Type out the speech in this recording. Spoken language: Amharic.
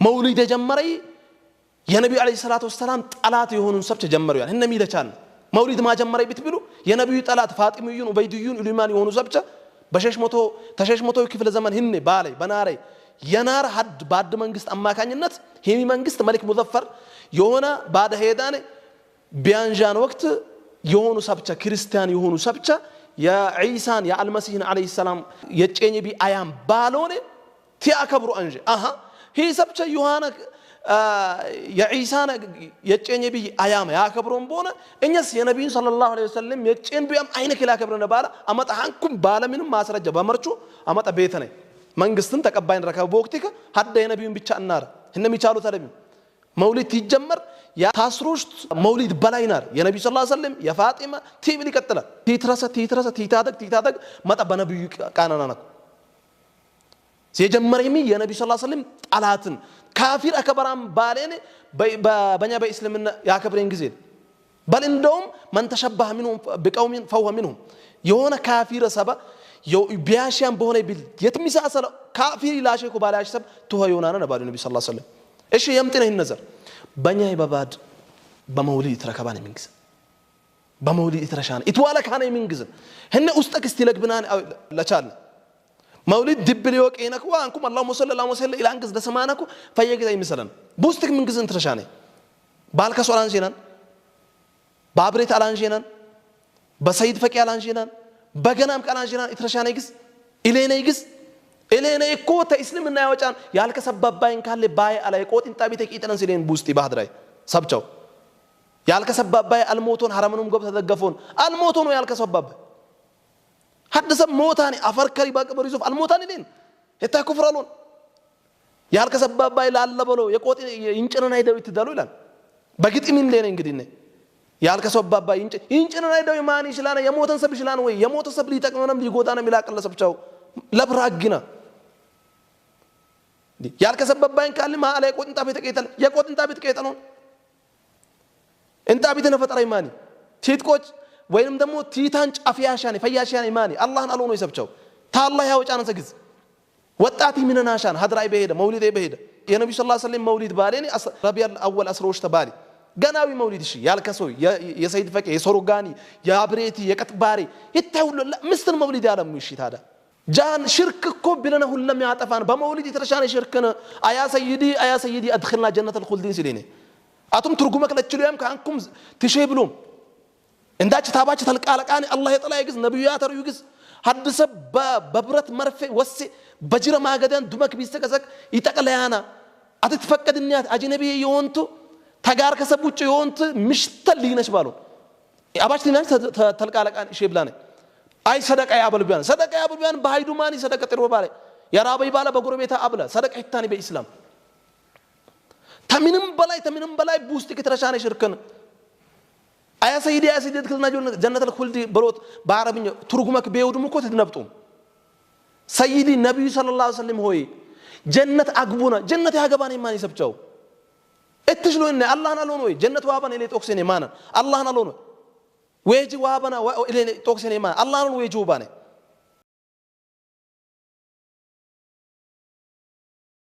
መውሊድ የጀመረይ የነብዩ አለይሂ ሰላቱ ወሰለም ጠላት የሆኑን ሰብቸ ጀመሩ ያን እነ ሚለቻን መውሊድ ማጀመረይ ቢትብሉ የነብዩ ጠላት ፋጢሚዩን ኡበይድዩን ኢልማን የሆኑ ሰብቸ ተሸሽሞቶ ክፍለ ዘመን ህነ ባላይ በናረይ የናር ሐድ ባድ መንግስት አማካኝነት ሄሚ መንግስት መልክ ሙዘፈር የሆነ ባደ ሄዳነ ቢያንጃን ወቅት የሆኑ ሰብቸ ክርስቲያን የሆኑ ሰብቸ የኢሳን የአልመሲህን አለይሂ ሰላም የጨኘ ቢ አያም ባሎኔ ቲያከብሩ አንጀ አሃ ሂ ሰብቸ ዮሐና የኢሳን የጨኘ ቢ አያም ያከብሩን ቦነ እኛስ የነብዩ ሰለላሁ ዐለይሂ ወሰለም የጨን ቢያም አይነ ከላ ከብረነ ባላ አመጣ አንኩም ባለ ምንም ማስረጃ በመርቹ አመጣ ቤተነ መንግስትን ተቀባይን ረከብ ወቅቲከ ሐደ የነብዩን ብቻ እናረ እነም ይቻሉ ተለቢ መውሊድ ይጀመር ያ ታስሩሽት መውሊድ በላይናር የነብዩ ሰለላሁ ዐለይሂ ወሰለም የፋጢማ ቲብል ይቀጥላል ቲትረሰ ቲታደግ መጣ በነብዩ ቃናናና ሲጀመረሚ የነብዩ ሰለላሁ ዐለይሂ ወሰለም ጣላትን ካፊር አከበራም ባለኔ በኛ በእስልምና ያከብረን ጊዜ በል እንደውም ማን ተሸበህ منهم بقوم فهو منهم የሆነ ካፊር ሰባ ቢያሻም በሆነ ቢል የትሚሳሰለ ካፊር ላሸኩ ባላሽ ሰብ ተሆ ይሆናና ነብዩ ነብዩ ሰለላሁ ዐለይሂ ወሰለም እሺ የምጥነ ይነዘር በኛ ይባባድ በመውሊድ ተረከባን የሚንግዝ በመውሊድ ተረሻነ ኢትዋላ ካነ የሚንግዝ ህነ ውስጠክ እስቲለግብናን ለቻለ መውሊድ ድብል ይወቀይነክ ወአንኩም አላሁ ሰለላሁ ዐለይሂ ወሰለም ኢላንግዝ ደሰማናኩ ፈየግዛ ይመስለን በውስጠክ ምንግዝን ተረሻነ ባልከ ሶላን ጀናን ባብሬት አላንጀናን በሰይድ ፈቂ አላንጀናን በገናም ቀላንጀናን ኢትረሻነ ይግዝ ኢሌኔ ይግዝ ኢሌኔ እኮ ተእስልምና ያወጫን ያልከሰባባይን ካለ ባይ አላይ ቆጥን ጣቢተ ቂጠነን ሲሌን ቡስቲ ባህድራይ ሰብቸው ያልከሰባባይ አልሞቶን ሐረምኑም ጎብ ተደገፎን አልሞቶ ነው ያልከሰባባይ حدث موتاني أفركري باكبر يوسف الموتاني لين هتا كفرالون يالك سبب باي لا بلو يقوت ينشرنا نايدا ويتدالو لان بقيت من لين إنجدينه يالك سبب باي ينشرنا نايدا يماني شلانه يموتن سب شلانه وي يموت سب ليتك منام ليقودانا ملاك الله سب شاو لبراجنا يالك سبب باي كالي ما عليه يقوت انت بيتك يتل يقوت انت بيتك يتلون انت بيتنا فترة يماني تيت كوتش وينم دمو تيتانج أفياشاني فياشاني ماني الله نالونه يسبچو تا الله يا وجانا سجز وطاتي من ناشان هذا راي بهيدا مولد بهيدا يا نبي صلى الله عليه وسلم مولد باليني ربيع الاول اسروش تبالي غناوي مولد شي يالكسو يا سيد فك يا سروغاني يا بريتي يا قطباري يتاول مستر مولد يعلم مشي هذا جان شرك كو بلنا كلنا يعطفان بمولد ترشان شركنا ايا سيدي ادخلنا جنة الخلد سيديني اتم ترجمك لتشليام كانكم تشيبلوم እንዳች ታባች ተልቃለቃኒ አላህ የጠላ ይግዝ ነብያት አሩ ይግዝ ሐድሰ በብረት መርፌ ወሲ በጅረ ማገደን ዱመክ ቢስተቀሰቅ ይጠቀለያና አትፈቀድኛት አጅነቢ ይወንቱ ተጋር ከሰቡጭ ይወንቱ ምሽተል ሊነሽ ባሉ አባች ሊናሽ ተልቃለቃኒ ሸብላኔ አይ ሰደቃ ያበልቢያን በሃይዱ ማኒ ሰደቃ ጥሩ ባለ ያራበይ ባለ በጎረቤታ አብለ ሰደቃ ይታኒ በእስላም ተምንም በላይ ቡስቲ ከተረሻነ ሽርክን አያ ሰይዲ ድክልና ጀነተል ኹልድ ብሎት በአረብኛ ትርጉመክ በይውድም እኮ ተድነብጡም ሰይዲ ነብዩ ሰለላሁ ዐለይሂ ወሰለም ሆይ ጀነት አግቡና ጀነት ያገባን ማን ይሰብቸው እትሽሎነ አላህን አሎን ወይ ጀነት ዋባን ኢለ ጦክሰኔ ማን አላህን አሎን ወይጂ ዋባና ኢለ ጦክሰኔ ማን አላህን ወይጂ ዋባኔ